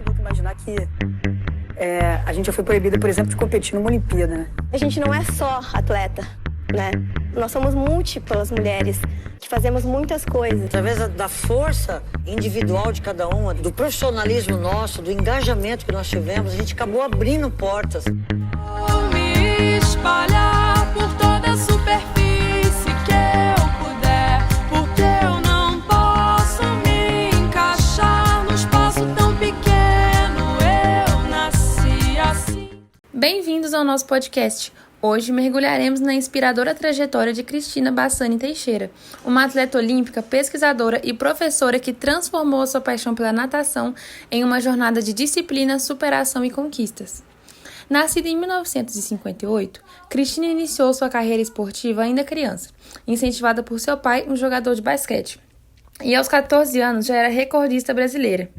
Vou imaginar que a gente já foi proibida, por exemplo, de competir numa Olimpíada, né? A gente não é só atleta, né? Nós somos múltiplas mulheres que fazemos muitas coisas. Através da força individual de cada uma, do profissionalismo nosso, do engajamento que nós tivemos, a gente acabou abrindo portas. Vou me espalhar por toda a superfície que eu puder, porque eu não posso me encaixar num espaço tão pequeno. Eu nasci assim. Bem-vindos ao nosso podcast. Hoje mergulharemos na inspiradora trajetória de Cristina Bassani Teixeira, uma atleta olímpica, pesquisadora e professora que transformou a sua paixão pela natação em uma jornada de disciplina, superação e conquistas. Nascida em 1958, Cristina iniciou sua carreira esportiva ainda criança, incentivada por seu pai, um jogador de basquete. E aos 14 anos já era recordista brasileira.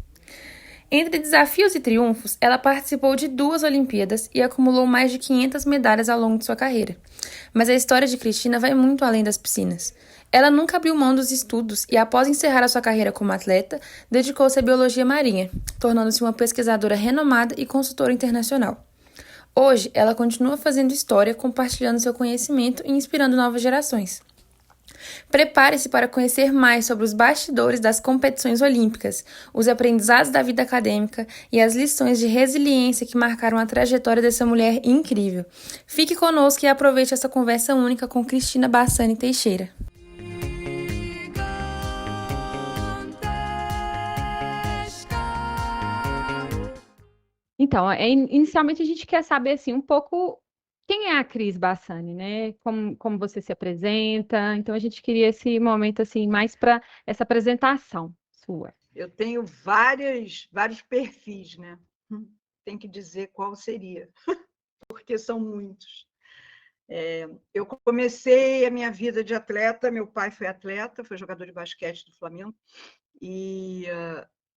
Entre desafios e triunfos, ela participou de 2 Olimpíadas e acumulou mais de 500 medalhas ao longo de sua carreira. Mas a história de Cristina vai muito além das piscinas. Ela nunca abriu mão dos estudos e, após encerrar a sua carreira como atleta, dedicou-se à biologia marinha, tornando-se uma pesquisadora renomada e consultora internacional. Hoje, ela continua fazendo história, compartilhando seu conhecimento e inspirando novas gerações. Prepare-se para conhecer mais sobre os bastidores das competições olímpicas, os aprendizados da vida acadêmica e as lições de resiliência que marcaram a trajetória dessa mulher incrível. Fique conosco e aproveite essa conversa única com Cristina Bassani Teixeira. Então, inicialmente a gente quer saber assim, um pouco quem é a Cris Bassani, né? Como você se apresenta. Então, a gente queria esse momento assim, mais para essa apresentação sua. Eu tenho vários perfis, né? Tem que dizer qual seria, porque são muitos. Eu comecei a minha vida de atleta, meu pai foi atleta, foi jogador de basquete do Flamengo, e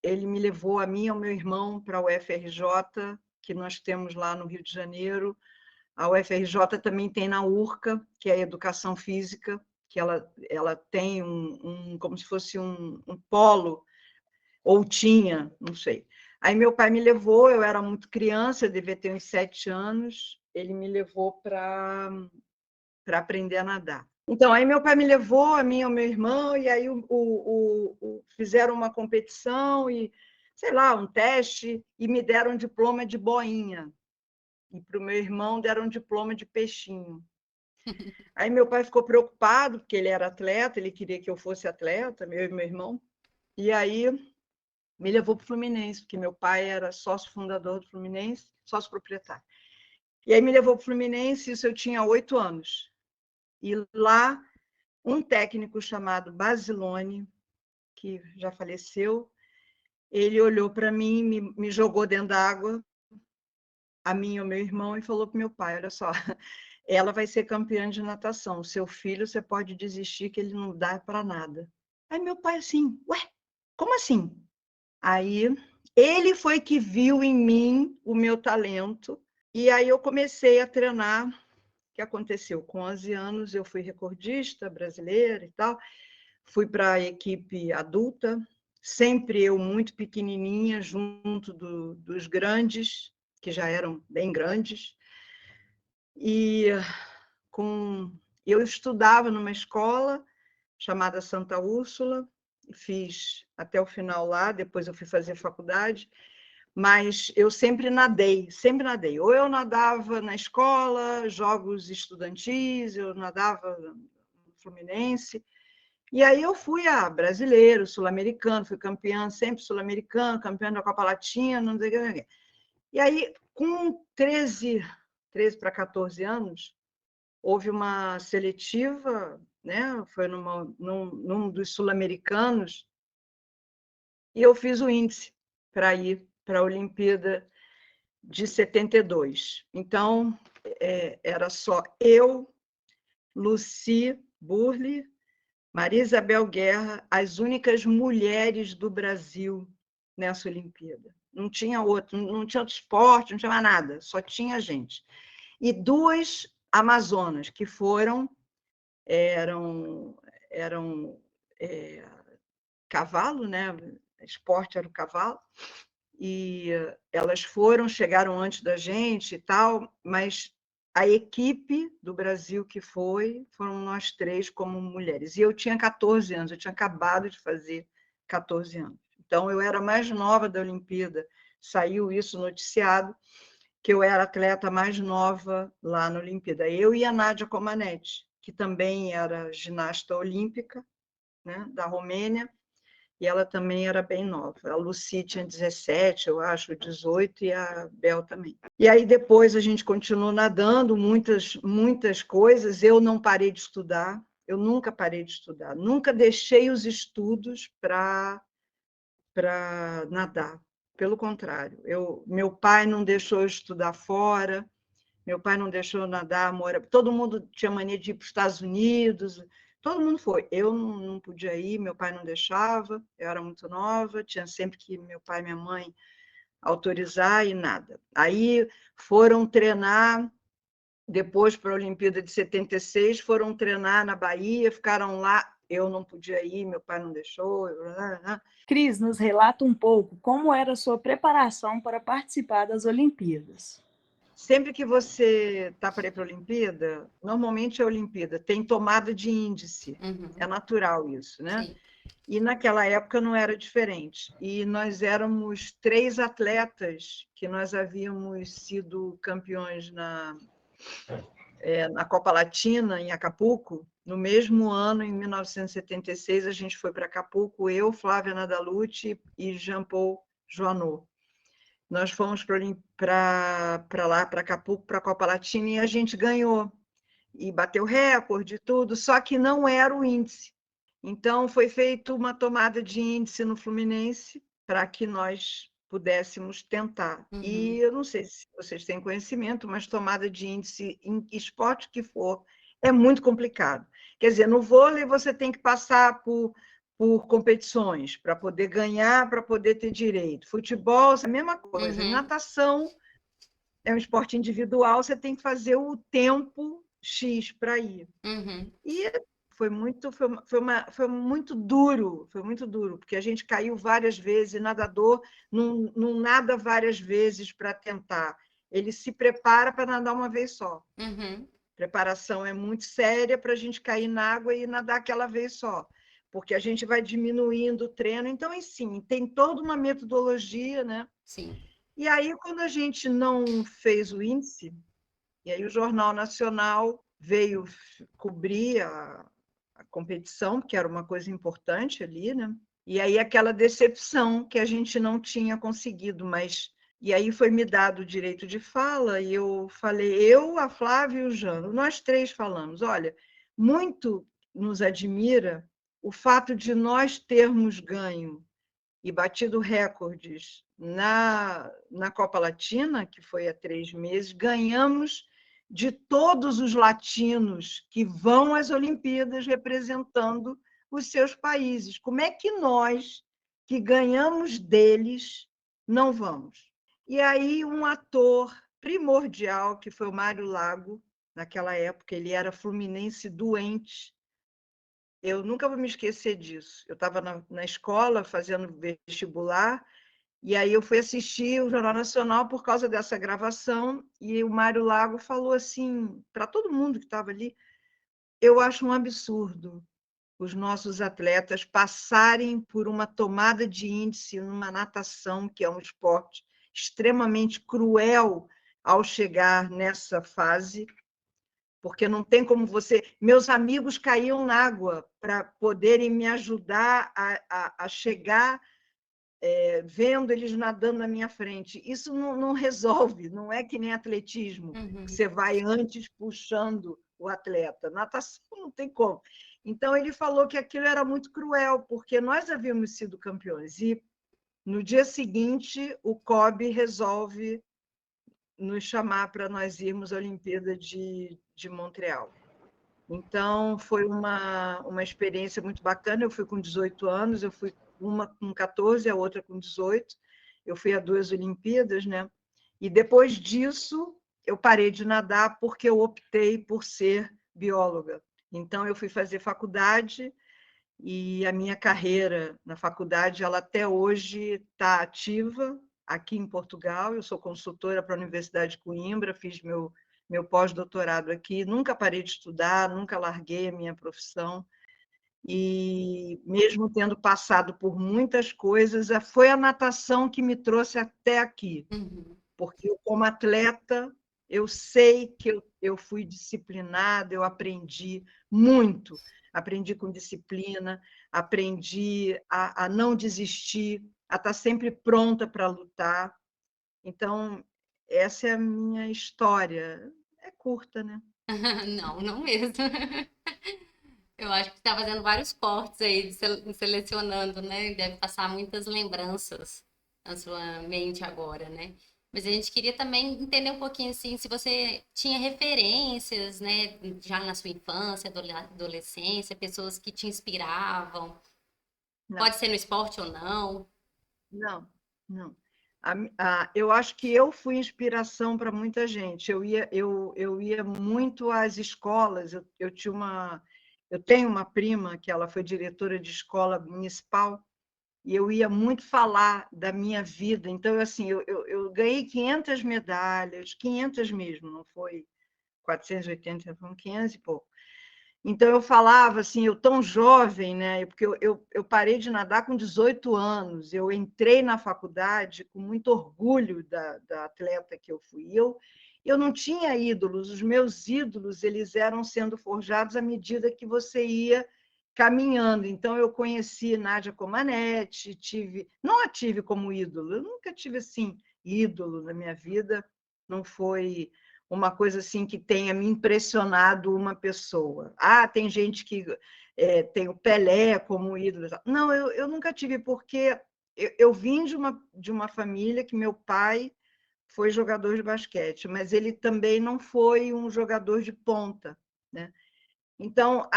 ele me levou a mim e ao meu irmão para a UFRJ, que nós temos lá no Rio de Janeiro. A UFRJ também tem na URCA, que é a Educação Física, que ela tem como se fosse um polo, ou tinha, não sei. Aí meu pai me levou, eu era muito criança, eu devia ter uns 7 anos, ele me levou para aprender a nadar. Então, aí meu pai me levou, a mim e ao meu irmão, e aí fizeram uma competição, e sei lá, um teste, e me deram um diploma de boinha. E para o meu irmão deram um diploma de peixinho. Aí meu pai ficou preocupado, porque ele era atleta, ele queria que eu fosse atleta, meu e meu irmão. E aí me levou para o Fluminense, porque meu pai era sócio fundador do Fluminense, sócio proprietário. E aí me levou para o Fluminense, isso eu tinha 8 anos. E lá, um técnico chamado Basilone, que já faleceu, ele olhou para mim, me jogou dentro da água, a mim e o meu irmão, e falou para o meu pai, olha só, ela vai ser campeã de natação, seu filho você pode desistir que ele não dá para nada. Aí meu pai assim, ué, como assim? Aí ele foi que viu em mim o meu talento, e aí eu comecei a treinar. O que aconteceu? Com 11 anos eu fui recordista brasileira e tal, fui para a equipe adulta, sempre eu muito pequenininha, junto dos grandes, que já eram bem grandes, e eu estudava numa escola chamada Santa Úrsula, fiz até o final lá, depois eu fui fazer faculdade, mas eu sempre nadei. Ou eu nadava na escola, jogos estudantis, eu nadava no Fluminense, e aí eu fui a brasileiro, sul-americano, fui campeã sempre sul-americano, campeã da Copa Latina, não sei o que. E aí, com 13 para 14 anos, houve uma seletiva, né? Foi num dos sul-americanos, e eu fiz o índice para ir para a Olimpíada de 72. Então, era só eu, Lucy Burle, Maria Isabel Guerra, as únicas mulheres do Brasil nessa Olimpíada. Não tinha outro esporte, não tinha mais nada, só tinha gente. E 2 amazonas, que eram cavalo, né? Esporte era o cavalo. E elas chegaram antes da gente e tal, mas a equipe do Brasil que foram nós 3 como mulheres. E eu tinha 14 anos, eu tinha acabado de fazer 14 anos. Então, eu era mais nova da Olimpíada, saiu isso noticiado, que eu era a atleta mais nova lá na Olimpíada. Eu e a Nádia Comaneci, que também era ginasta olímpica, né, da Romênia, e ela também era bem nova. A Lucy tinha 17, eu acho, 18, e a Bel também. E aí depois a gente continuou nadando, muitas coisas. Eu não parei de estudar, eu nunca parei de estudar, nunca deixei os estudos para nadar. Pelo contrário, meu pai não deixou eu estudar fora, meu pai não deixou eu nadar, todo mundo tinha mania de ir para os Estados Unidos, todo mundo foi. Eu não podia ir, meu pai não deixava, eu era muito nova, tinha sempre que meu pai e minha mãe autorizar e nada. Aí foram treinar, depois para a Olimpíada de 76, foram treinar na Bahia, ficaram lá, eu não podia ir, meu pai não deixou. Cris, nos relata um pouco como era a sua preparação para participar das Olimpíadas. Sempre que você está para ir para a Olimpíada, normalmente a Olimpíada tem tomada de índice, é natural isso, né? Sim. E naquela época não era diferente. E nós éramos 3 atletas que nós havíamos sido campeões na Copa Latina, em Acapulco. No mesmo ano, em 1976, a gente foi para Acapulco, eu, Flávia Nadalucci e Jean-Paul Joanot. Nós fomos para lá, para Acapulco, para a Copa Latina, e a gente ganhou. E bateu recorde e tudo, só que não era o índice. Então, foi feita uma tomada de índice no Fluminense para que nós pudéssemos tentar. E eu não sei se vocês têm conhecimento, mas tomada de índice em esporte que for é muito complicado. Quer dizer, no vôlei você tem que passar por competições para poder ganhar, para poder ter direito. Futebol é a mesma coisa. Natação é um esporte individual, você tem que fazer o tempo X para ir. E foi muito duro, porque a gente caiu várias vezes, nadador não nada várias vezes para tentar. Ele se prepara para nadar uma vez só. Preparação é muito séria para a gente cair na água e nadar aquela vez só, porque a gente vai diminuindo o treino. Então, assim, tem toda uma metodologia, né? Sim. E aí, quando a gente não fez o índice, e aí o Jornal Nacional veio cobrir a competição, porque era uma coisa importante ali, né? E aí aquela decepção que a gente não tinha conseguido, mas... E aí foi me dado o direito de fala, e eu falei, a Flávia e o Jano, nós 3 falamos, olha, muito nos admira o fato de nós termos ganho e batido recordes na Copa Latina, que foi há 3 meses, ganhamos de todos os latinos que vão às Olimpíadas representando os seus países. Como é que nós, que ganhamos deles, não vamos? E aí um ator primordial, que foi o Mário Lago, naquela época, ele era fluminense doente. Eu nunca vou me esquecer disso. Eu estava na escola fazendo vestibular, e aí eu fui assistir o Jornal Nacional por causa dessa gravação, e o Mário Lago falou assim, para todo mundo que estava ali, eu acho um absurdo os nossos atletas passarem por uma tomada de índice numa natação, que é um esporte extremamente cruel ao chegar nessa fase, porque não tem como você... Meus amigos caíam na água para poderem me ajudar a chegar, vendo eles nadando na minha frente. Isso não resolve, não é que nem atletismo, que você vai antes puxando o atleta. Natação não tem como. Então, ele falou que aquilo era muito cruel, porque nós havíamos sido campeões. E, no dia seguinte, o COB resolve nos chamar para nós irmos à Olimpíada de Montreal. Então, foi uma experiência muito bacana. Eu fui com 18 anos, eu fui uma com 14, a outra com 18. Eu fui a 2 Olimpíadas, né? E depois disso, eu parei de nadar porque eu optei por ser bióloga. Então, eu fui fazer faculdade E a minha carreira na faculdade, ela até hoje está ativa aqui em Portugal. Eu sou consultora para a Universidade de Coimbra, fiz meu pós-doutorado aqui, nunca parei de estudar, nunca larguei a minha profissão. E mesmo tendo passado por muitas coisas, foi a natação que me trouxe até aqui. Porque eu, como atleta, eu sei que eu fui disciplinada, eu aprendi muito. Aprendi com disciplina, aprendi a não desistir, a estar sempre pronta para lutar. Então, essa é a minha história. É curta, né? Não, não mesmo. Eu acho que você está fazendo vários cortes aí, selecionando, né? Deve passar muitas lembranças na sua mente agora, né? Mas a gente queria também entender um pouquinho, assim, se você tinha referências, né? Já na sua infância, adolescência, pessoas que te inspiravam. Não. Pode ser no esporte ou não. Não, não. Eu acho que eu fui inspiração para muita gente. Eu ia muito às escolas. Eu tenho uma prima que ela foi diretora de escola municipal e eu ia muito falar da minha vida. Então, assim, eu ganhei 500 medalhas, 500 mesmo, não foi 480, foram 500 e pouco. Então, eu falava assim, eu tão jovem, né? Porque eu parei de nadar com 18 anos, eu entrei na faculdade com muito orgulho da atleta que eu fui. Eu não tinha ídolos, os meus ídolos eles eram sendo forjados à medida que você ia caminhando. Então, eu conheci Nádia Comaneci, não a tive como ídolo, eu nunca tive assim, ídolo na minha vida, não foi uma coisa assim que tenha me impressionado uma pessoa. Tem gente que tem o Pelé como ídolo. Não, eu nunca tive, porque eu vim de uma família que meu pai foi jogador de basquete, mas ele também não foi um jogador de ponta, né? Então,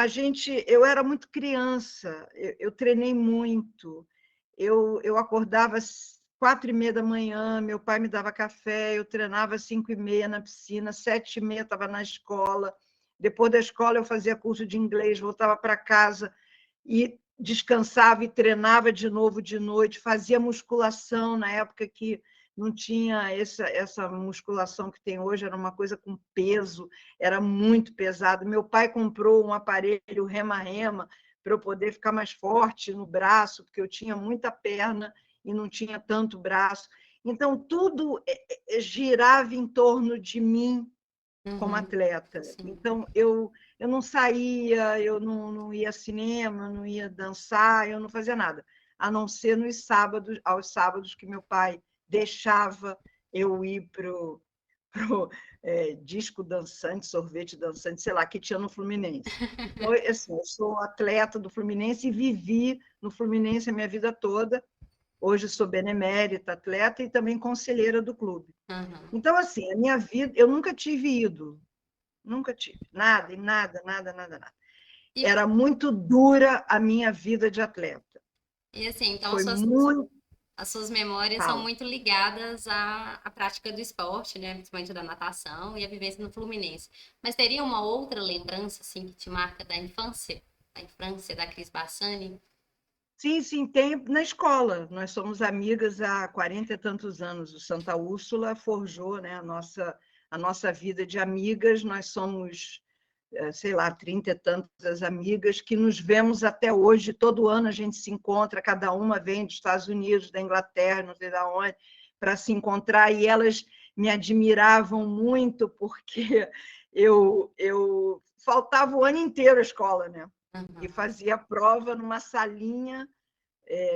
eu era muito criança, eu treinei muito, eu acordava às 4h30 da manhã, meu pai me dava café, eu treinava às 5h30 na piscina, 7h30 estava na escola, depois da escola eu fazia curso de inglês, voltava para casa e descansava e treinava de novo de noite, fazia musculação na época que não tinha essa musculação que tem hoje, era uma coisa com peso, era muito pesado. Meu pai comprou um aparelho rema-rema para eu poder ficar mais forte no braço, porque eu tinha muita perna e não tinha tanto braço. Então, tudo girava em torno de mim como atleta. Sim. Então, eu não saía, eu não ia ao cinema, não ia dançar, eu não fazia nada, a não ser aos sábados que meu pai deixava eu ir para o disco dançante, sorvete dançante, sei lá, que tinha no Fluminense. Então, assim, eu sou atleta do Fluminense e vivi no Fluminense a minha vida toda. Hoje sou benemérita, atleta e também conselheira do clube. Então, assim, a minha vida, eu nunca tive ídolo, nunca tive, nada. Era muito dura a minha vida de atleta. E assim, então Foi muito... as suas memórias são muito ligadas à prática do esporte, né? Principalmente da natação e a vivência no Fluminense. Mas teria uma outra lembrança, assim, que te marca da infância da Cris Bassani? Sim, tem na escola. Nós somos amigas há 40 e tantos anos. O Santa Úrsula forjou, né, a nossa vida de amigas. Nós somos, sei lá, 30 e tantas amigas que nos vemos até hoje. Todo ano a gente se encontra, cada uma vem dos Estados Unidos, da Inglaterra, não sei de onde, para se encontrar. E elas me admiravam muito, porque eu faltava o ano inteiro à escola, né? E fazia prova numa salinha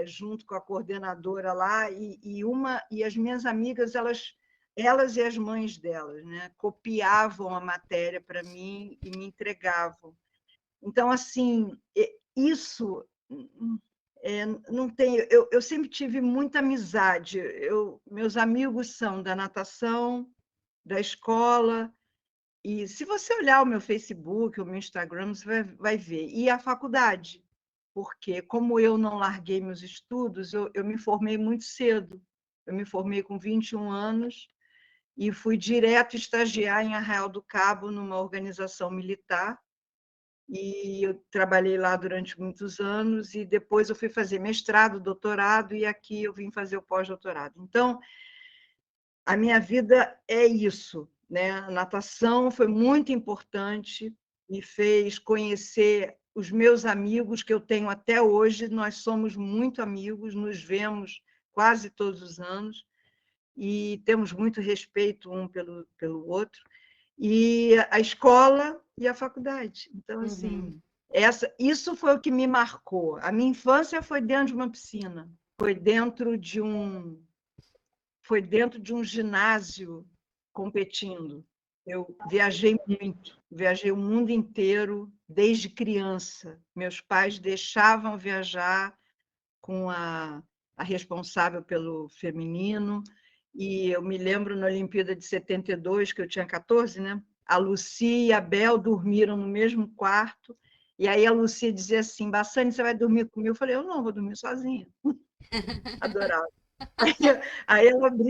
junto com a coordenadora lá, e as minhas amigas, elas e as mães delas, né, copiavam a matéria para mim e me entregavam. Então, assim, isso não tem... Eu sempre tive muita amizade. Meus amigos são da natação, da escola, e se você olhar o meu Facebook, o meu Instagram, você vai ver. E a faculdade, porque como eu não larguei meus estudos, eu me formei muito cedo. Eu me formei com 21 anos e fui direto estagiar em Arraial do Cabo, numa organização militar, e eu trabalhei lá durante muitos anos, e depois eu fui fazer mestrado, doutorado, e aqui eu vim fazer o pós-doutorado. Então, a minha vida é isso, né? A natação foi muito importante, me fez conhecer os meus amigos que eu tenho até hoje, nós somos muito amigos, nos vemos quase todos os anos, e temos muito respeito um pelo outro, e a escola e a faculdade. Então, assim, isso foi o que me marcou. A minha infância foi dentro de uma piscina, foi dentro de um ginásio competindo. Eu viajei muito, viajei o mundo inteiro desde criança. Meus pais deixavam viajar com a responsável pelo feminino, e eu me lembro na Olimpíada de 72, que eu tinha 14, né? A Lucy e a Bel dormiram no mesmo quarto, e aí a Lucy dizia assim: Bassani, você vai dormir comigo? Eu falei: eu não, vou dormir sozinha. Adorava. Aí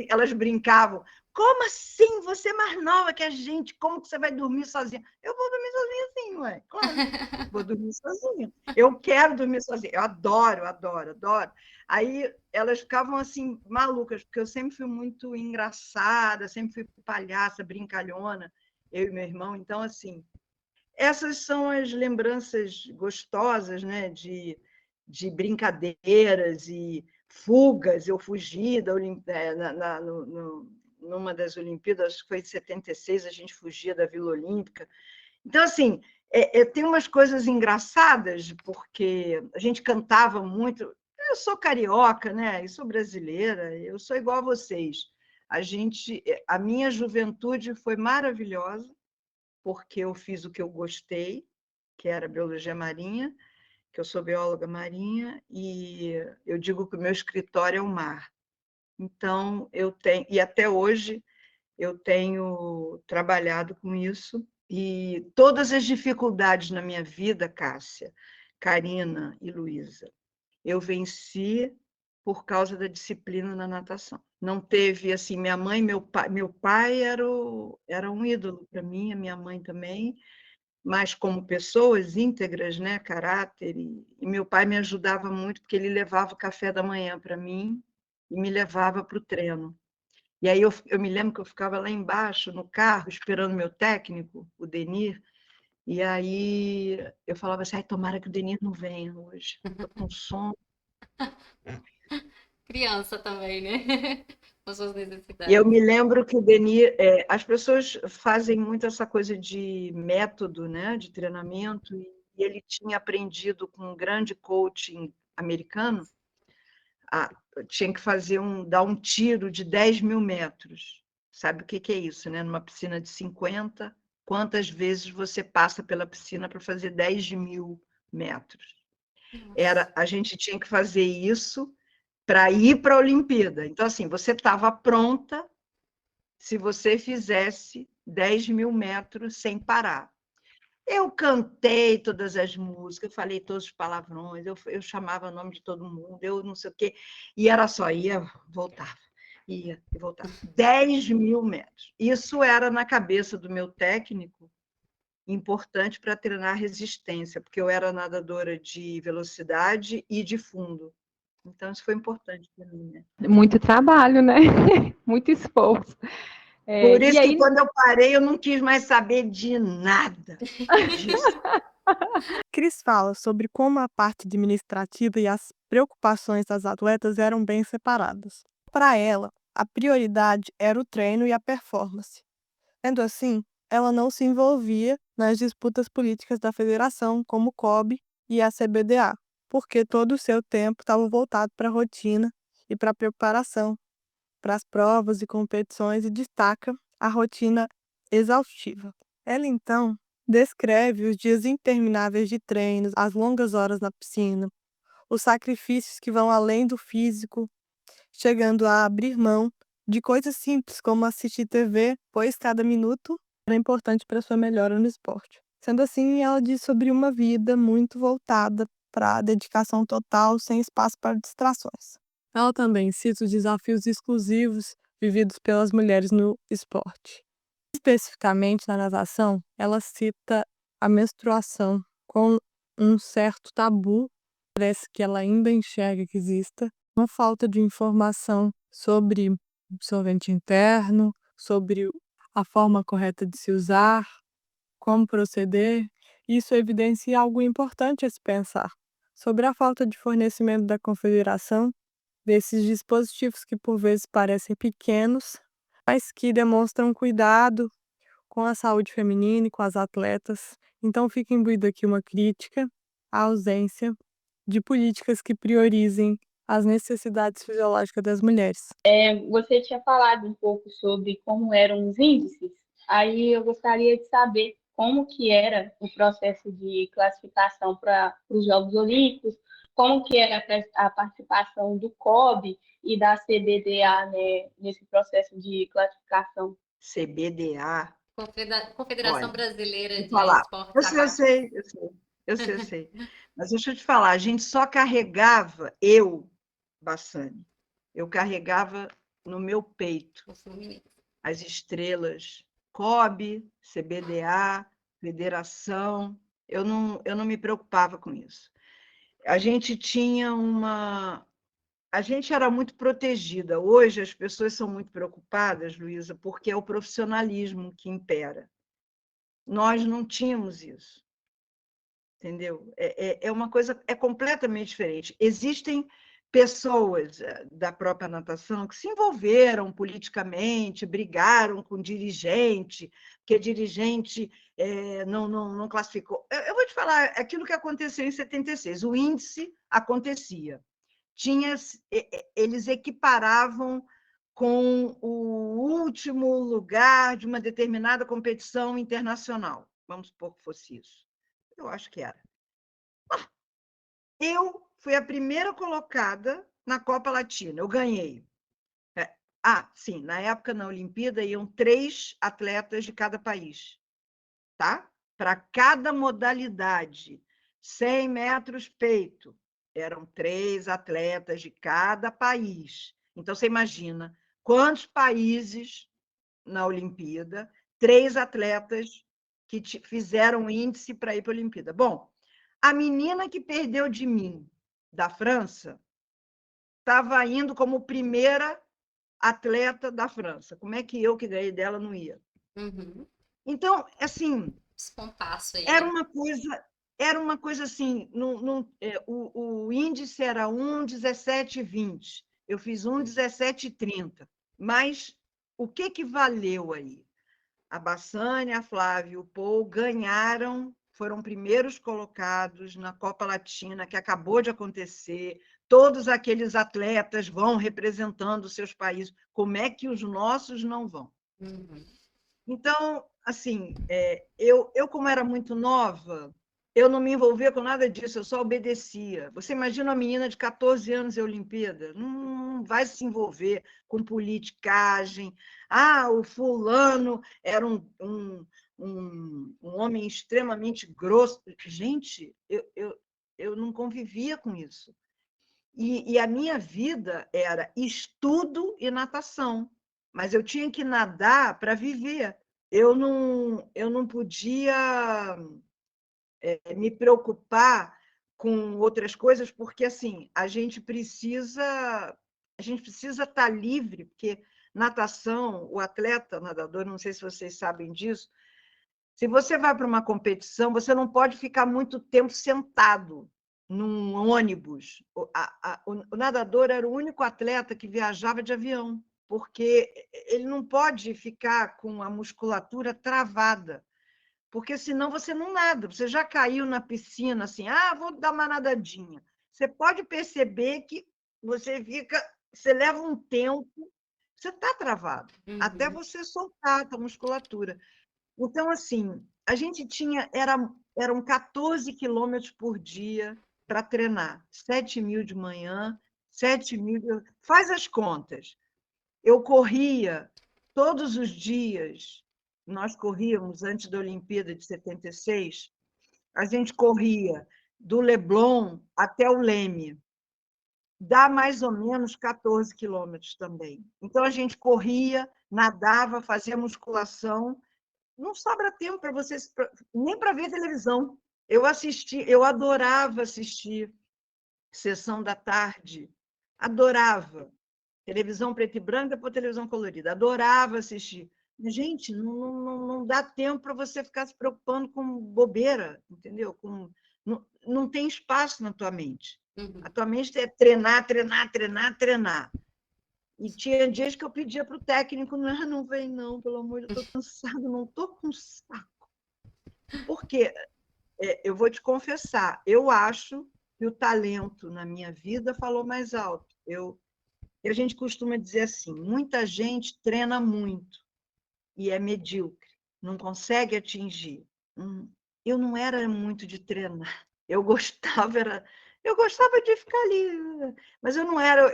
elas brincavam: como assim? Você é mais nova que a gente, como que você vai dormir sozinha? Eu vou dormir sozinha sim, ué. Claro, vou dormir sozinha. Eu quero dormir sozinha. Eu adoro, adoro, adoro. Aí elas ficavam assim, malucas, porque eu sempre fui muito engraçada, sempre fui palhaça, brincalhona, eu e meu irmão. Então, assim, essas são as lembranças gostosas, né, de brincadeiras e fugas. Eu fugi numa das Olimpíadas, acho que foi em 76, a gente fugia da Vila Olímpica. Então, assim, tem umas coisas engraçadas, porque a gente cantava muito. Eu sou carioca, né? Eu sou brasileira, eu sou igual a vocês. A minha juventude foi maravilhosa, porque eu fiz o que eu gostei, que era biologia marinha, que eu sou bióloga marinha, e eu digo que o meu escritório é o mar. Então, e até hoje eu tenho trabalhado com isso, e todas as dificuldades na minha vida, Cássia, Karina e Luísa, eu venci por causa da disciplina na natação. Não teve, assim, minha mãe, meu pai era um ídolo para mim, a minha mãe também, mas como pessoas íntegras, né, caráter, e meu pai me ajudava muito, porque ele levava o café da manhã para mim e me levava para o treino. E aí eu me lembro que eu ficava lá embaixo, no carro, esperando meu técnico, o Denir, e aí eu falava assim: ai, tomara que o Denir não venha hoje, estou com sono. Criança também, né? Com suas E eu necessidades. me lembro que o Denir, as pessoas fazem muito essa coisa de método, né, de treinamento, e ele tinha aprendido com um grande coaching americano, tinha que dar um tiro de 10.000 metros. Sabe o que é isso, né? Numa piscina de 50, quantas vezes você passa pela piscina para fazer 10.000 metros? A gente tinha que fazer isso para ir para a Olimpíada. Então, assim, você estava pronta se você fizesse 10.000 metros sem parar. Eu cantei todas as músicas, eu falei todos os palavrões, eu chamava o nome de todo mundo, eu não sei o quê, e era só, ia, voltava, ia e voltava. 10.000 metros. Isso era na cabeça do meu técnico, importante para treinar resistência, porque eu era nadadora de velocidade e de fundo. Então, isso foi importante para mim. Né? Muito trabalho, né? Muito esforço. Por E isso que aí, quando eu parei, eu não quis mais saber de nada disso. Cris fala sobre como a parte administrativa e as preocupações das atletas eram bem separadas. Para ela, a prioridade era o treino e a performance. Sendo assim, ela não se envolvia nas disputas políticas da federação, como o COB e a CBDA, porque todo o seu tempo estava voltado para a rotina e para a preparação, para as provas e competições, e destaca a rotina exaustiva. Ela, então, descreve os dias intermináveis de treinos, as longas horas na piscina, os sacrifícios que vão além do físico, chegando a abrir mão de coisas simples como assistir TV, pois cada minuto era importante para sua melhora no esporte. Sendo assim, ela diz sobre uma vida muito voltada para a dedicação total, sem espaço para distrações. Ela também cita os desafios exclusivos vividos pelas mulheres no esporte. Especificamente na natação, ela cita a menstruação com um certo tabu, parece que ela ainda enxerga que exista uma falta de informação sobre absorvente interno, sobre a forma correta de se usar, como proceder. Isso evidencia algo importante a se pensar sobre a falta de fornecimento da Confederação desses dispositivos que por vezes parecem pequenos, mas que demonstram cuidado com a saúde feminina e com as atletas. Então fica imbuída aqui uma crítica à ausência de políticas que priorizem as necessidades fisiológicas das mulheres. Você tinha falado um pouco sobre como eram os índices, aí eu gostaria de saber como que era o processo de classificação para os Jogos Olímpicos, como que era a participação do COB e da CBDA, né, nesse processo de classificação. CBDA, Confederação olha, Brasileira vou de falar. Esportes Eu sei. Eu sei. Mas deixa eu te falar, a gente só carregava, Bassani, eu carregava no meu peito as estrelas COB, CBDA, Federação. Eu não me preocupava com isso. A gente tinha a gente era muito protegida. Hoje as pessoas são muito preocupadas, Luísa, porque é o profissionalismo que impera. Nós não tínhamos isso, entendeu? É uma coisa, é completamente diferente. Existem pessoas da própria natação que se envolveram politicamente, brigaram com dirigente, porque dirigente não classificou. Eu vou te falar aquilo que aconteceu em 76. O índice acontecia. Eles equiparavam com o último lugar de uma determinada competição internacional. Vamos supor que fosse isso. Eu acho que era. Eu fui a primeira colocada na Copa Latina. Eu ganhei. Sim, na época, na Olimpíada, iam 3 atletas de cada país, tá? Para cada modalidade. 100 metros peito. Eram 3 atletas de cada país. Então, você imagina quantos países na Olimpíada, 3 atletas que fizeram índice para ir para a Olimpíada. Bom, a menina que perdeu de mim, da França, estava indo como primeira atleta da França. Como é que eu, que ganhei dela, não ia? Uhum. Então, assim, Descompasso aí, era né? uma coisa assim, o índice era 1,17,20. Eu fiz 1,17,30. Mas o que valeu aí? A Bassani, a Flávia e o Paul ganharam, foram primeiros colocados na Copa Latina, que acabou de acontecer. Todos aqueles atletas vão representando seus países. Como é que os nossos não vão? Uhum. Então, assim, eu como era muito nova, eu não me envolvia com nada disso, eu só obedecia. Você imagina uma menina de 14 anos em Olimpíada? Não vai se envolver com politicagem. O fulano era um homem extremamente grosso. Gente, eu não convivia com isso. E a minha vida era estudo e natação. Mas eu tinha que nadar para viver. Eu não podia me preocupar com outras coisas, porque assim, a gente precisa estar livre, porque natação, o atleta nadador, não sei se vocês sabem disso, se você vai para uma competição, você não pode ficar muito tempo sentado num ônibus. O nadador era o único atleta que viajava de avião, porque ele não pode ficar com a musculatura travada, porque senão você não nada. Você já caiu na piscina assim, vou dar uma nadadinha. Você pode perceber que você leva um tempo, você está travado, até você soltar a tua musculatura. Então, assim, a gente eram 14 quilômetros por dia para treinar. 7.000 de manhã, 7.000... Faz as contas. Eu corria todos os dias, nós corríamos antes da Olimpíada de 76, a gente corria do Leblon até o Leme. Dá mais ou menos 14 quilômetros também. Então, a gente corria, nadava, fazia musculação. Não sobra tempo para vocês, nem para ver televisão. eu adorava assistir Sessão da Tarde, adorava. Televisão preta e branca, depois televisão colorida, adorava assistir. Gente, não dá tempo para você ficar se preocupando com bobeira, entendeu? Não tem espaço na tua mente. A tua mente é treinar, treinar, treinar, treinar. E tinha dias que eu pedia para o técnico, não vem não, pelo amor de Deus, eu estou cansado, não estou com saco. Por quê? Eu vou te confessar, eu acho que o talento na minha vida falou mais alto. A gente costuma dizer assim, muita gente treina muito e é medíocre, não consegue atingir. Eu não era muito de treinar, eu gostava de ficar ali, mas eu não era,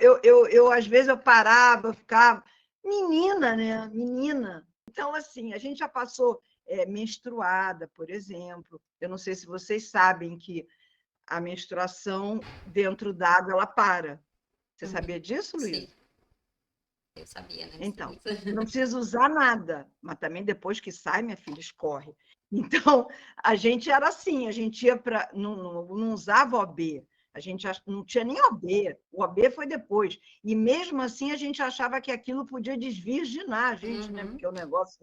às vezes eu parava, ficava, menina, né? Menina. Então, assim, a gente já passou menstruada, por exemplo. Eu não sei se vocês sabem que a menstruação dentro d'água, ela para. Você sabia disso, Luísa? Sim, eu sabia, né? Então, não precisa usar nada, mas também depois que sai, minha filha, escorre. Então, a gente era assim, a gente ia para... Não usava OB, a gente não tinha nem OB, o OB foi depois. E mesmo assim, a gente achava que aquilo podia desvirginar a gente, né? Porque o negócio...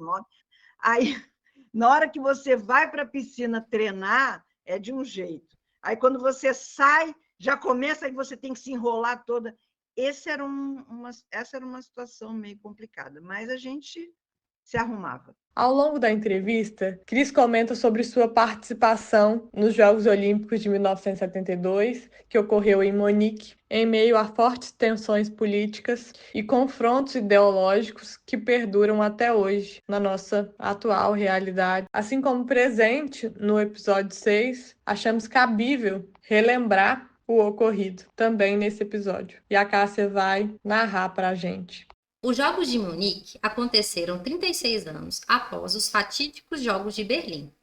Aí, na hora que você vai para a piscina treinar, é de um jeito. Aí, quando você sai, já começa, aí você tem que se enrolar toda. Essa era uma situação meio complicada, mas a gente se arrumava. Ao longo da entrevista, Cris comenta sobre sua participação nos Jogos Olímpicos de 1972, que ocorreu em Munique, em meio a fortes tensões políticas e confrontos ideológicos que perduram até hoje na nossa atual realidade. Assim como presente no episódio 6, achamos cabível relembrar o ocorrido também nesse episódio. E a Cássia vai narrar para a gente. Os Jogos de Munique aconteceram 36 anos após os fatídicos Jogos de Berlim,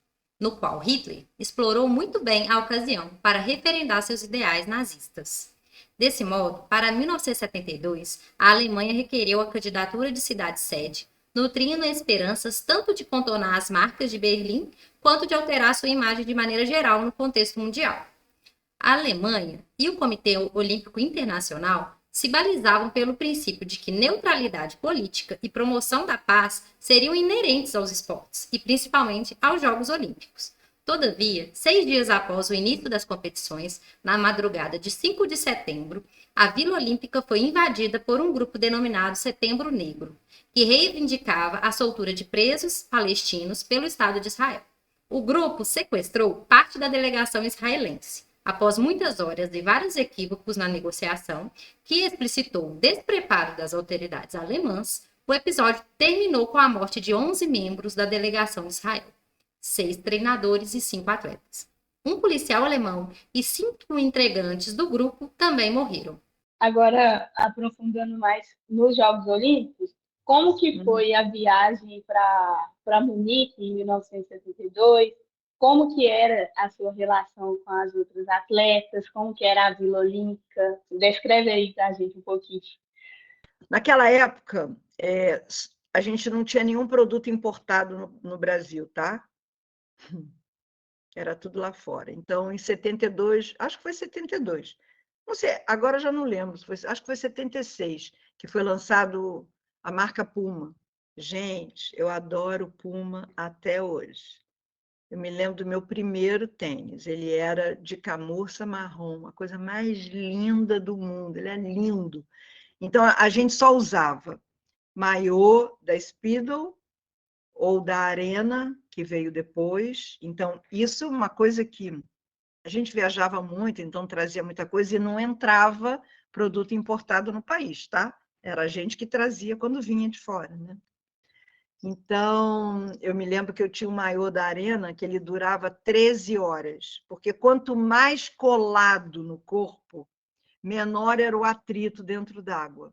no qual Hitler explorou muito bem a ocasião para referendar seus ideais nazistas. Desse modo, para 1972, a Alemanha requereu a candidatura de cidade-sede, nutrindo esperanças tanto de contornar as marcas de Berlim, quanto de alterar sua imagem de maneira geral no contexto mundial. A Alemanha e o Comitê Olímpico Internacional se balizavam pelo princípio de que neutralidade política e promoção da paz seriam inerentes aos esportes, e principalmente aos Jogos Olímpicos. Todavia, 6 dias após o início das competições, na madrugada de 5 de setembro, a Vila Olímpica foi invadida por um grupo denominado Setembro Negro, que reivindicava a soltura de presos palestinos pelo Estado de Israel. O grupo sequestrou parte da delegação israelense. Após muitas horas e vários equívocos na negociação, que explicitou o despreparo das autoridades alemãs, o episódio terminou com a morte de 11 membros da delegação de Israel, 6 treinadores e 5 atletas. Um policial alemão e 5 integrantes do grupo também morreram. Agora, aprofundando mais nos Jogos Olímpicos, como que foi a viagem para Munique em 1972? Como que era a sua relação com as outras atletas? Como que era a Vila Olímpica? Descreve aí para a gente um pouquinho. Naquela época, a gente não tinha nenhum produto importado no Brasil, tá? Era tudo lá fora. Então, em 72, acho que foi 72. Não sei, agora já não lembro. Acho que foi 76, que foi lançado a marca Puma. Gente, eu adoro Puma até hoje. Eu me lembro do meu primeiro tênis. Ele era de camurça marrom, a coisa mais linda do mundo. Ele é lindo. Então, a gente só usava maiô da Speedo ou da Arena, que veio depois. Então, isso é uma coisa que a gente viajava muito, então trazia muita coisa e não entrava produto importado no país, tá? Era a gente que trazia quando vinha de fora, né? Então, eu me lembro que eu tinha um maiô da Arena que ele durava 13 horas, porque quanto mais colado no corpo, menor era o atrito dentro d'água.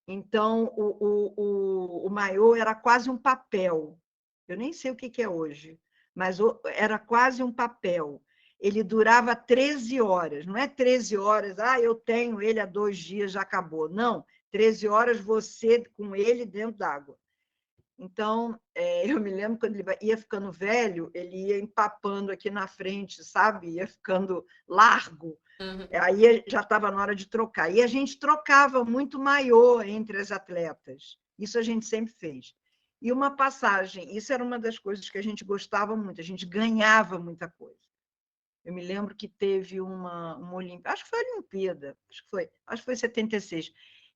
Então, o maiô era quase um papel. Eu nem sei o que é hoje, mas era quase um papel. Ele durava 13 horas. Não é 13 horas, eu tenho ele há 2 dias, já acabou. Não, 13 horas você com ele dentro d'água. Então, eu me lembro quando ele ia ficando velho, ele ia empapando aqui na frente, sabe? Ia ficando largo. Aí já estava na hora de trocar. E a gente trocava muito maiô entre as atletas. Isso a gente sempre fez. E uma passagem, isso era uma das coisas que a gente gostava muito, a gente ganhava muita coisa. Eu me lembro que teve uma Olimpíada, acho que foi a Olimpíada, acho que foi 76,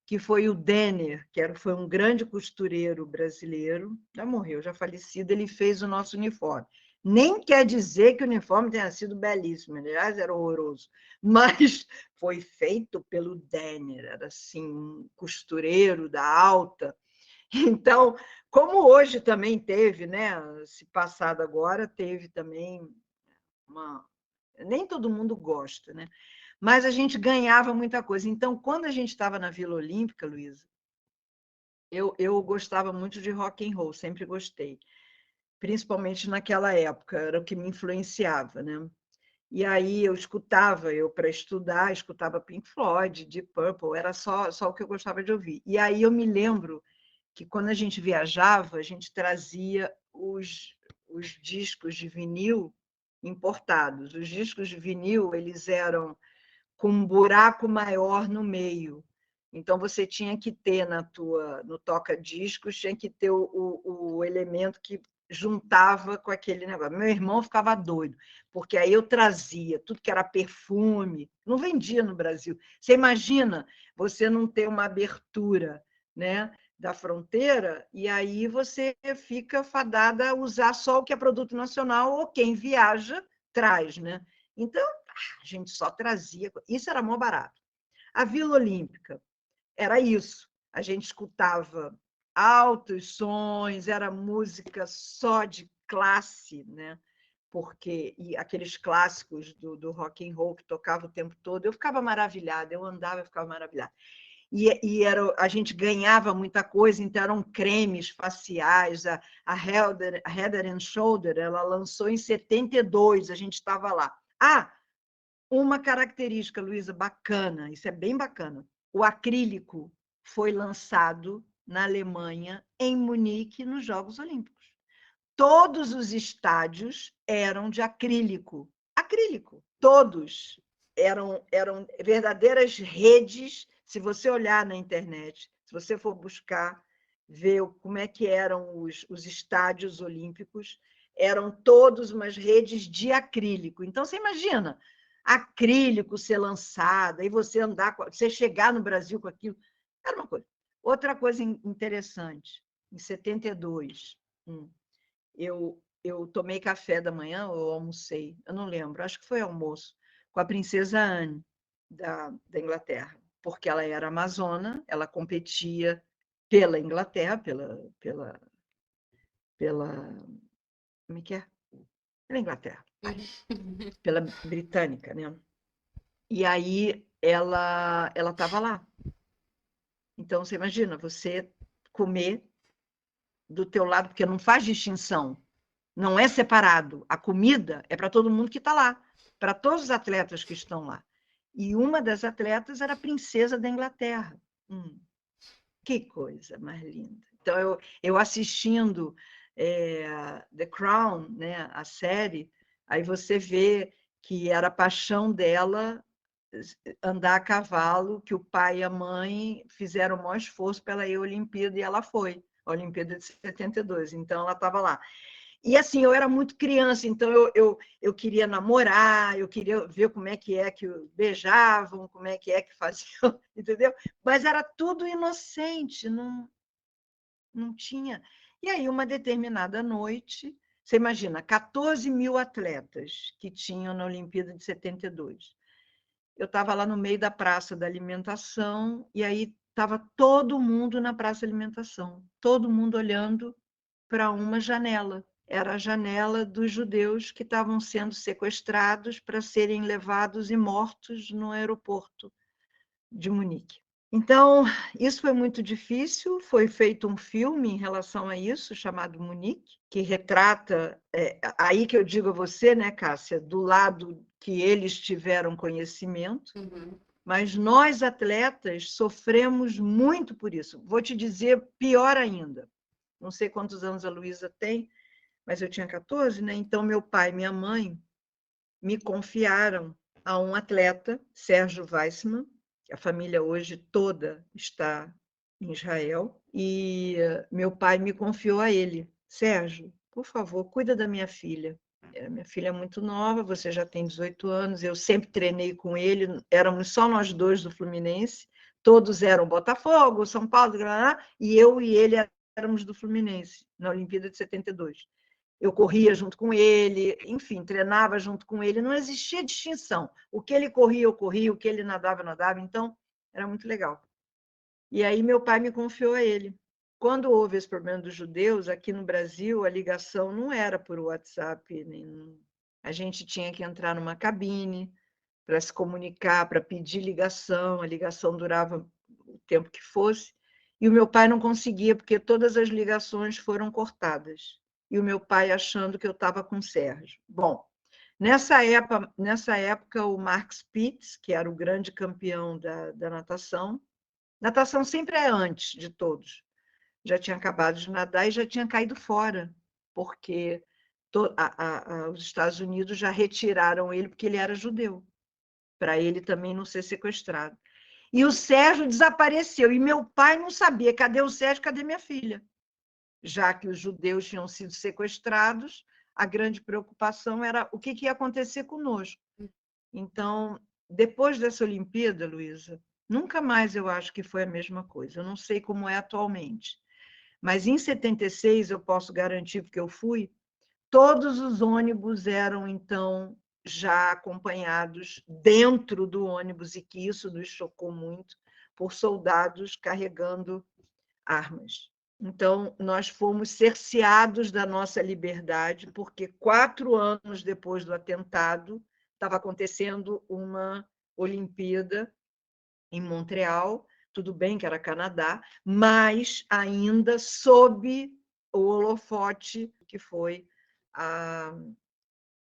que foi o Denner, foi um grande costureiro brasileiro, já morreu, já falecido, ele fez o nosso uniforme. Nem quer dizer que o uniforme tenha sido belíssimo, aliás, era horroroso, mas foi feito pelo Denner, era assim, um costureiro da alta. Então, como hoje também teve, né, se passado agora, teve também nem todo mundo gosta, né? Mas a gente ganhava muita coisa. Então, quando a gente estava na Vila Olímpica, Luísa, eu gostava muito de rock and roll, sempre gostei. Principalmente naquela época, era o que me influenciava, né? E aí para estudar, escutava Pink Floyd, Deep Purple, era só o que eu gostava de ouvir. E aí eu me lembro que quando a gente viajava, a gente trazia os discos de vinil importados. Os discos de vinil, eles eram com um buraco maior no meio. Então, você tinha que ter no toca-discos, tinha que ter o elemento que juntava com aquele negócio. Meu irmão ficava doido, porque aí eu trazia tudo que era perfume, não vendia no Brasil. Você imagina você não ter uma abertura, né, da fronteira, e aí você fica fadada a usar só o que é produto nacional, ou quem viaja traz, né? Então, a gente só trazia. Isso era mó barato. A Vila Olímpica era isso. A gente escutava altos sons, era música só de classe, né? Porque aqueles clássicos do rock and roll que tocava o tempo todo, eu ficava maravilhada, eu andava e ficava maravilhada. A gente ganhava muita coisa, então eram cremes faciais, a Head and Shoulder, ela lançou em 72, a gente estava lá. Uma característica, Luísa, bacana, isso é bem bacana. O acrílico foi lançado na Alemanha, em Munique, nos Jogos Olímpicos. Todos os estádios eram de acrílico. Acrílico, todos eram verdadeiras redes. Se você olhar na internet, se você for buscar, ver como é que eram os estádios olímpicos, eram todos umas redes de acrílico. Então, você imagina, acrílico ser lançado, aí você você chegar no Brasil com aquilo, era uma coisa. Outra coisa interessante, em 72, eu tomei café da manhã, ou almocei, eu não lembro, acho que foi almoço, com a princesa Anne, da Inglaterra, porque ela era amazona, ela competia pela Inglaterra, como é que é? Pela Inglaterra, pela britânica, né? E aí ela estava lá. Então, você imagina, você comer do teu lado, porque não faz distinção, não é separado. A comida é para todo mundo que está lá, para todos os atletas que estão lá. E uma das atletas era a princesa da Inglaterra. Que coisa mais linda. Então, eu assistindo The Crown, né, a série, aí você vê que era a paixão dela andar a cavalo, que o pai e a mãe fizeram o maior esforço para ela ir à Olimpíada, e ela foi, a Olimpíada de 72, então ela estava lá. E assim, eu era muito criança, então eu queria namorar, eu queria ver como é que beijavam, como é que faziam, entendeu? Mas era tudo inocente, não tinha. E aí, uma determinada noite, você imagina, 14 mil atletas que tinham na Olimpíada de 72. Eu estava lá no meio da praça da alimentação, e aí estava todo mundo na praça da alimentação, todo mundo olhando para uma janela. Era a janela dos judeus que estavam sendo sequestrados para serem levados e mortos no aeroporto de Munique. Então, isso foi muito difícil, foi feito um filme em relação a isso, chamado Munique, que retrata, aí que eu digo a você, né, Cássia, do lado que eles tiveram conhecimento, mas nós, atletas, sofremos muito por isso. Vou te dizer pior ainda. Não sei quantos anos a Luísa tem, mas eu tinha 14, né? Então, meu pai e minha mãe me confiaram a um atleta, Sérgio Weissman, que a família hoje toda está em Israel, e meu pai me confiou a ele. Sérgio, por favor, cuida da minha filha. Minha filha é muito nova, você já tem 18 anos, eu sempre treinei com ele, éramos só nós dois do Fluminense, todos eram Botafogo, São Paulo, e eu e ele éramos do Fluminense, na Olimpíada de 72. Eu corria junto com ele, enfim, treinava junto com ele, não existia distinção. O que ele corria, eu corria, o que ele nadava, eu nadava, então era muito legal. E aí meu pai me confiou a ele. Quando houve esse problema dos judeus, aqui no Brasil, a ligação não era por WhatsApp, a gente tinha que entrar numa cabine para se comunicar, para pedir ligação, a ligação durava o tempo que fosse, e o meu pai não conseguia, porque todas as ligações foram cortadas. E o meu pai achando que eu estava com o Sérgio. Bom, nessa época o Mark Spitz, que era o grande campeão da natação sempre é antes de todos, já tinha acabado de nadar e já tinha caído fora, porque os Estados Unidos já retiraram ele porque ele era judeu, para ele também não ser sequestrado. E o Sérgio desapareceu, e meu pai não sabia, cadê o Sérgio, cadê minha filha? Já que os judeus tinham sido sequestrados, a grande preocupação era o que ia acontecer conosco. Então, depois dessa Olimpíada, Luísa, nunca mais eu acho que foi a mesma coisa. Eu não sei como é atualmente. Mas em 76, eu posso garantir, porque eu fui, todos os ônibus eram, então, já acompanhados dentro do ônibus, e que isso nos chocou muito, por soldados carregando armas. Então, nós fomos cerceados da nossa liberdade, porque 4 anos depois do atentado, estava acontecendo uma Olimpíada em Montreal, tudo bem que era Canadá, mas ainda sob o holofote que foi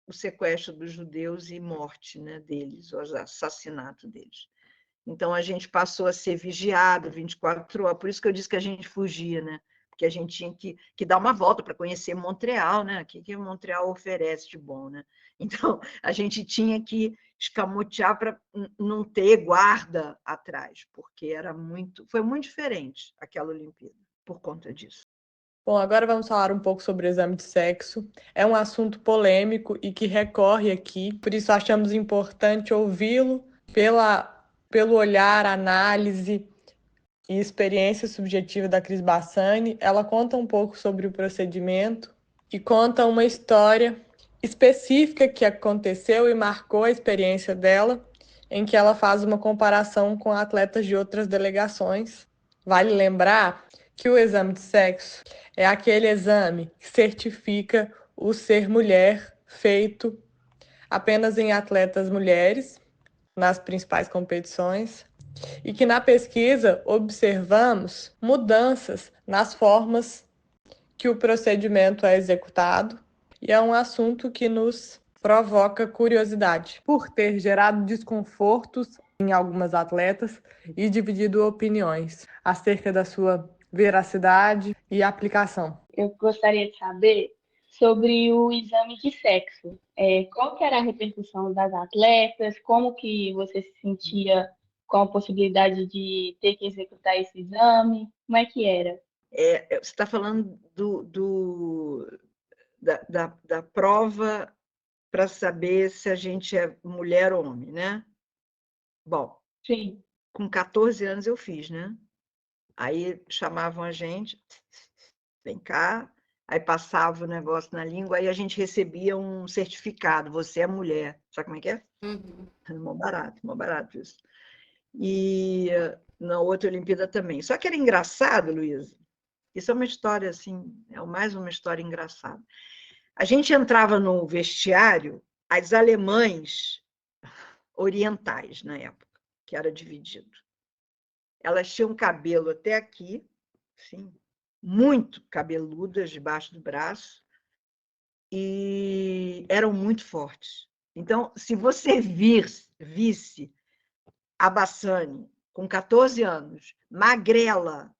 o sequestro dos judeus e morte, né, deles, o assassinato deles. Então, a gente passou a ser vigiado 24 horas, por isso que eu disse que a gente fugia, né? Porque a gente tinha que dar uma volta para conhecer Montreal, né? O que Montreal oferece de bom, né? Então, a gente tinha que escamotear para não ter guarda atrás, porque foi muito diferente aquela Olimpíada, por conta disso. Bom, agora vamos falar um pouco sobre o exame de sexo. É um assunto polêmico e que recorre aqui, por isso achamos importante ouvi-lo pelo olhar, análise e experiência subjetiva da Cris Bassani. Ela conta um pouco sobre o procedimento e conta uma história específica que aconteceu e marcou a experiência dela, em que ela faz uma comparação com atletas de outras delegações. Vale lembrar que o exame de sexo é aquele exame que certifica o ser mulher feito apenas em atletas mulheres, nas principais competições, e que na pesquisa observamos mudanças nas formas que o procedimento é executado, e é um assunto que nos provoca curiosidade, por ter gerado desconfortos em algumas atletas e dividido opiniões acerca da sua veracidade e aplicação. Eu gostaria de saber sobre o exame de sexo. Qual que era a repercussão das atletas? Como que você se sentia com a possibilidade de ter que executar esse exame? Como é que era? Você está falando da prova para saber se a gente é mulher ou homem, né? Bom, sim. Com 14 anos eu fiz, né? Aí chamavam a gente, vem cá, aí passava o negócio na língua, aí a gente recebia um certificado, você é mulher. Sabe como é que é? Uhum. Mó barato isso. E na outra Olimpíada também. Só que era engraçado, Luísa. Isso é uma história, assim, é mais uma história engraçada. A gente entrava no vestiário, as alemães orientais, na época, que era dividido. Elas tinham cabelo até aqui, assim, muito cabeludas debaixo do braço, e eram muito fortes. Então, se você visse a Bassani, com 14 anos, magrela,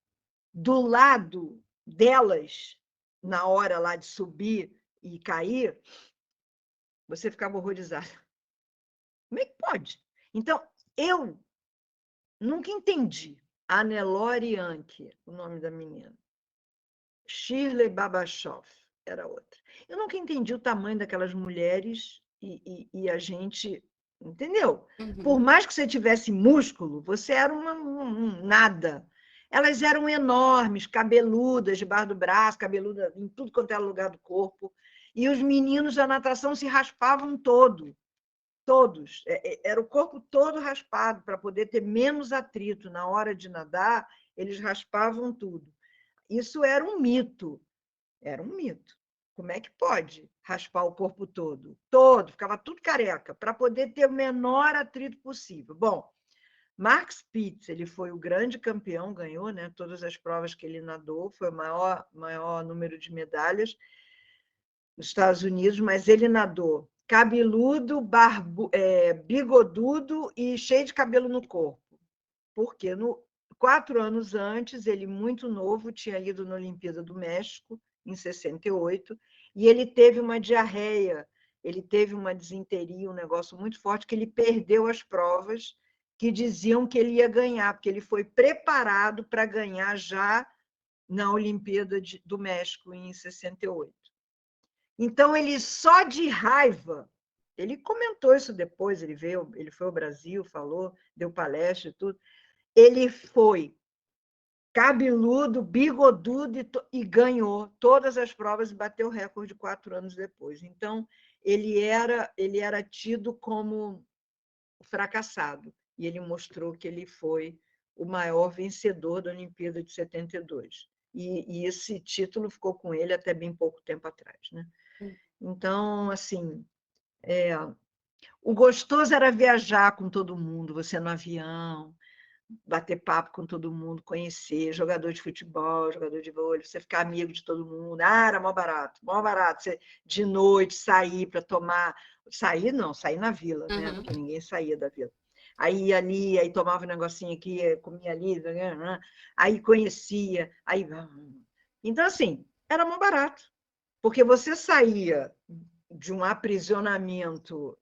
do lado delas, na hora lá de subir e cair, você ficava horrorizada. Como é que pode? Então, eu nunca entendi. A Nelore Yankee, o nome da menina. Shirley Babachov era outra. Eu nunca entendi o tamanho daquelas mulheres e a gente... Entendeu? Por mais que você tivesse músculo, você era nada. Elas eram enormes, cabeludas debaixo do braço, cabeludas em tudo quanto era lugar do corpo. E os meninos da natação se raspavam todos. Era o corpo todo raspado, para poder ter menos atrito. Na hora de nadar, eles raspavam tudo. Isso era um mito. Era um mito. Como é que pode raspar o corpo todo? Todo, ficava tudo careca, para poder ter o menor atrito possível. Bom, Mark Spitz, ele foi o grande campeão, ganhou, né, todas as provas que ele nadou, foi o maior número de medalhas nos Estados Unidos, mas ele nadou cabeludo, bigodudo e cheio de cabelo no corpo. Porque 4 anos antes, ele, muito novo, tinha ido na Olimpíada do México, em 68, e ele teve uma diarreia, ele teve uma disenteria, um negócio muito forte, que ele perdeu as provas que diziam que ele ia ganhar, porque ele foi preparado para ganhar já na Olimpíada do México, em 68. Então, ele só de raiva, ele comentou isso depois, ele foi ao Brasil, falou, deu palestra e tudo, ele foi cabeludo, bigodudo e ganhou todas as provas e bateu o recorde 4 anos depois. Então, ele era tido como fracassado, e ele mostrou que ele foi o maior vencedor da Olimpíada de 72. E esse título ficou com ele até bem pouco tempo atrás, né? Então, assim, o gostoso era viajar com todo mundo, você no avião, bater papo com todo mundo, conhecer jogador de futebol, jogador de vôlei, você ficar amigo de todo mundo. Era mó barato. Você, de noite, sair para tomar... Sair não, sair na vila, né? Porque ninguém saía da vila. Aí ia ali, aí tomava um negocinho aqui, comia ali, aí conhecia, aí... Então, assim, era mó barato. Porque você saía de um aprisionamento,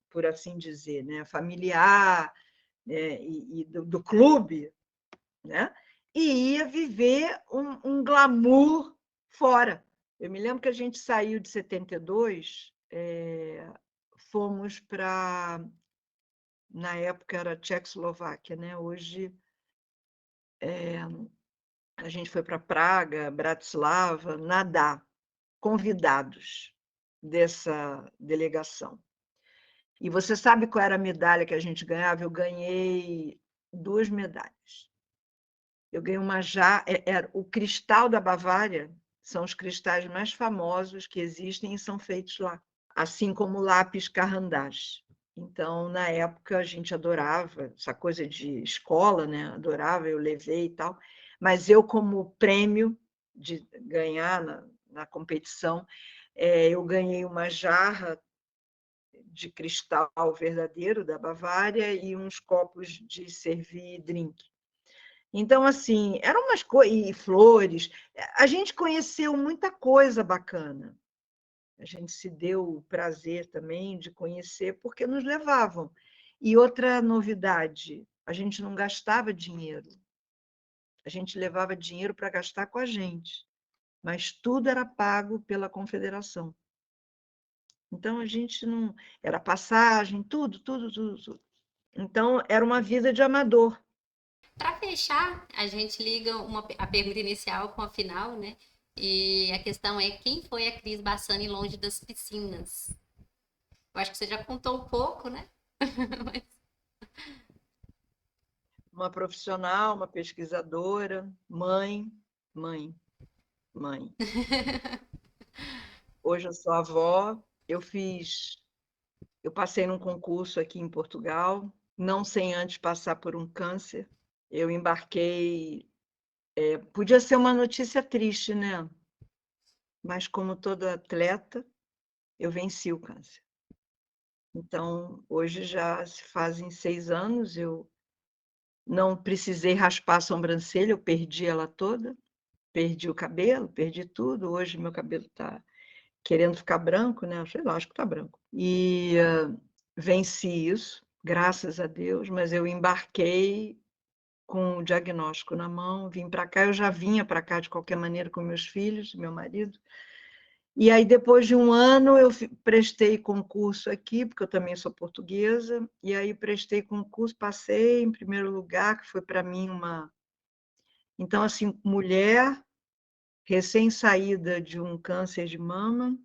por assim dizer, né, familiar, e do clube, né, e ia viver um glamour fora. Eu me lembro que a gente saiu de 72, fomos para... Na época era Tchecoslováquia, né? Hoje a gente foi para Praga, Bratislava, nadar, convidados dessa delegação. E você sabe qual era a medalha que a gente ganhava? Eu ganhei 2 medalhas. Eu ganhei uma o cristal da Bavária, são os cristais mais famosos que existem e são feitos lá, assim como o lápis Carandache. Então, na época, a gente adorava essa coisa de escola, né? Adorava, eu levei e tal. Mas eu, como prêmio de ganhar na competição, eu ganhei uma jarra de cristal verdadeiro da Bavária e uns copos de servir drink. Então, assim, eram umas coisas, e flores. A gente conheceu muita coisa bacana. A gente se deu o prazer também de conhecer, porque nos levavam. E outra novidade, a gente não gastava dinheiro. A gente levava dinheiro para gastar com a gente, mas tudo era pago pela confederação. Então, a gente não... Era passagem, tudo. Então, era uma vida de amador. Para fechar, a gente liga a pergunta inicial com a final, né? E a questão é: quem foi a Cris Bassani longe das piscinas? Eu acho que você já contou um pouco, né? Mas... Uma profissional, uma pesquisadora, mãe. Hoje eu sou avó. Eu passei num concurso aqui em Portugal, não sem antes passar por um câncer. Eu embarquei... podia ser uma notícia triste, né? Mas como toda atleta, eu venci o câncer. Então, hoje já se fazem 6 anos, eu não precisei raspar a sobrancelha, eu perdi ela toda. perdi o cabelo, perdi tudo. Hoje meu cabelo está querendo ficar branco, né? Sei lá, acho que está branco. E venci isso, graças a Deus, mas eu embarquei com o diagnóstico na mão, vim para cá. Eu já vinha para cá de qualquer maneira com meus filhos, meu marido. E aí, depois de um ano, eu prestei concurso aqui, porque eu também sou portuguesa, e aí prestei concurso, passei em primeiro lugar, que foi para mim uma... Então, assim, mulher, recém-saída de um câncer de mama,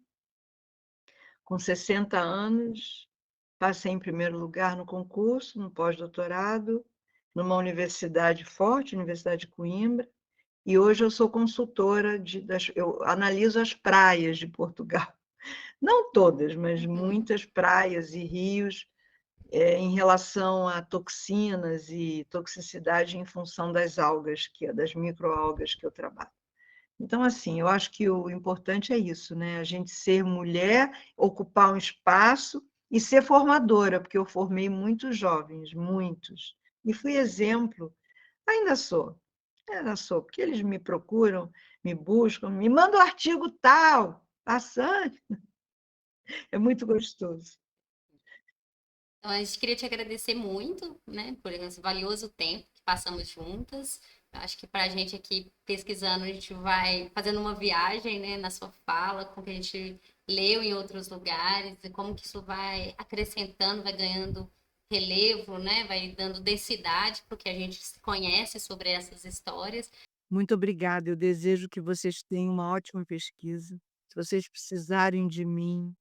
com 60 anos, passei em primeiro lugar no concurso, no pós-doutorado, numa universidade forte, Universidade de Coimbra, e hoje eu sou consultora, eu analiso as praias de Portugal. Não todas, mas muitas praias e rios em relação a toxinas e toxicidade em função das algas, das microalgas que eu trabalho. Então, assim, eu acho que o importante é isso, né? A gente ser mulher, ocupar um espaço e ser formadora, porque eu formei muitos jovens, muitos. E fui exemplo, ainda sou, porque eles me procuram, me buscam, me mandam um artigo tal, passando. É muito gostoso. Então, a gente queria te agradecer muito, né, por esse valioso tempo que passamos juntas. Eu acho que para a gente aqui pesquisando, a gente vai fazendo uma viagem, né, na sua fala, com o que a gente leu em outros lugares, e como que isso vai acrescentando, vai ganhando relevo, né, vai dando densidade para o que a gente conhece sobre essas histórias. Muito obrigada. Eu desejo que vocês tenham uma ótima pesquisa. Se vocês precisarem de mim,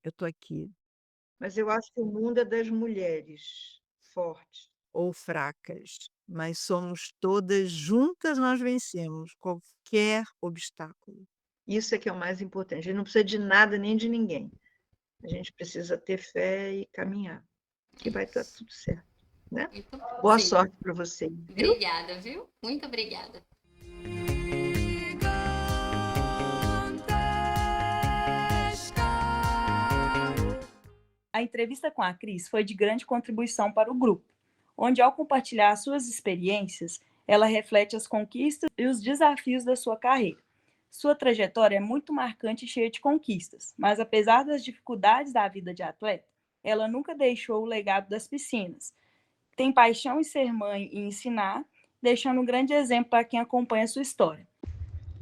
eu estou aqui. Mas eu acho que o mundo é das mulheres fortes. Ou fracas, mas somos todas juntas, nós vencemos qualquer obstáculo. Isso é que é o mais importante. A gente não precisa de nada nem de ninguém. A gente precisa ter fé e caminhar, que vai estar tudo certo, né? Boa sorte para vocês. Obrigada, viu? Muito obrigada. A entrevista com a Cris foi de grande contribuição para o grupo, onde, ao compartilhar suas experiências, ela reflete as conquistas e os desafios da sua carreira. Sua trajetória é muito marcante e cheia de conquistas, mas apesar das dificuldades da vida de atleta, ela nunca deixou o legado das piscinas. Tem paixão em ser mãe e ensinar, deixando um grande exemplo para quem acompanha sua história.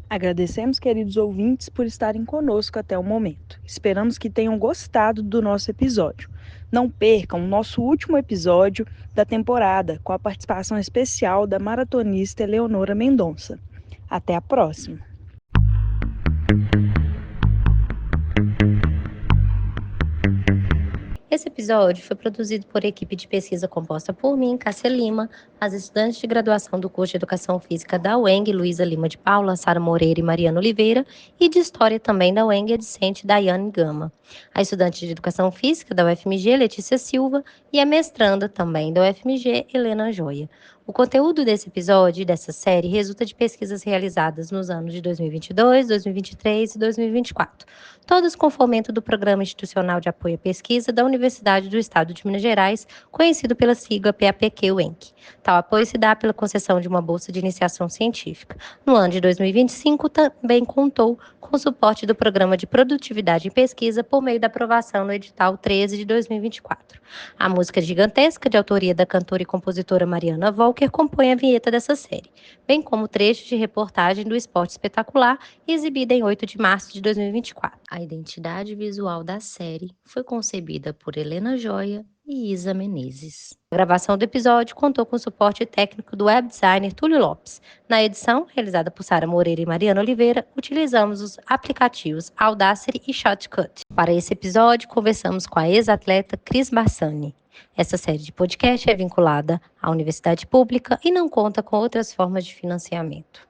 Agradecemos, queridos ouvintes, por estarem conosco até o momento. Esperamos que tenham gostado do nosso episódio. Não percam o nosso último episódio da temporada, com a participação especial da maratonista Eleonora Mendonça. Até a próxima! Esse episódio foi produzido por equipe de pesquisa composta por mim, Cássia Lima, as estudantes de graduação do curso de Educação Física da UENG, Luísa Lima de Paula, Sara Moreira e Mariana Oliveira, e de História também da UENG, a discente Daiane Gama. A estudante de Educação Física da UFMG, Letícia Silva, e a mestranda também da UFMG, Helena Joia. O conteúdo desse episódio e dessa série resulta de pesquisas realizadas nos anos de 2022, 2023 e 2024, todas com fomento do Programa Institucional de Apoio à Pesquisa da Universidade do Estado de Minas Gerais, conhecido pela sigla PAPQ-UENC. Tal apoio se dá pela concessão de uma bolsa de iniciação científica. No ano de 2025, também contou com o suporte do Programa de Produtividade em Pesquisa por meio da aprovação no edital 13 de 2024. A música Gigantesca, de autoria da cantora e compositora Mariana Volker, compõe a vinheta dessa série, bem como trechos de reportagem do Esporte Espetacular, exibida em 8 de março de 2024. A identidade visual da série foi concebida por Helena Joia e Isa Menezes. A gravação do episódio contou com o suporte técnico do web designer Túlio Lopes. Na edição, realizada por Sara Moreira e Mariana Oliveira, utilizamos os aplicativos Audacity e Shotcut. Para esse episódio, conversamos com a ex-atleta Cris Bassani. Essa série de podcast é vinculada à universidade pública e não conta com outras formas de financiamento.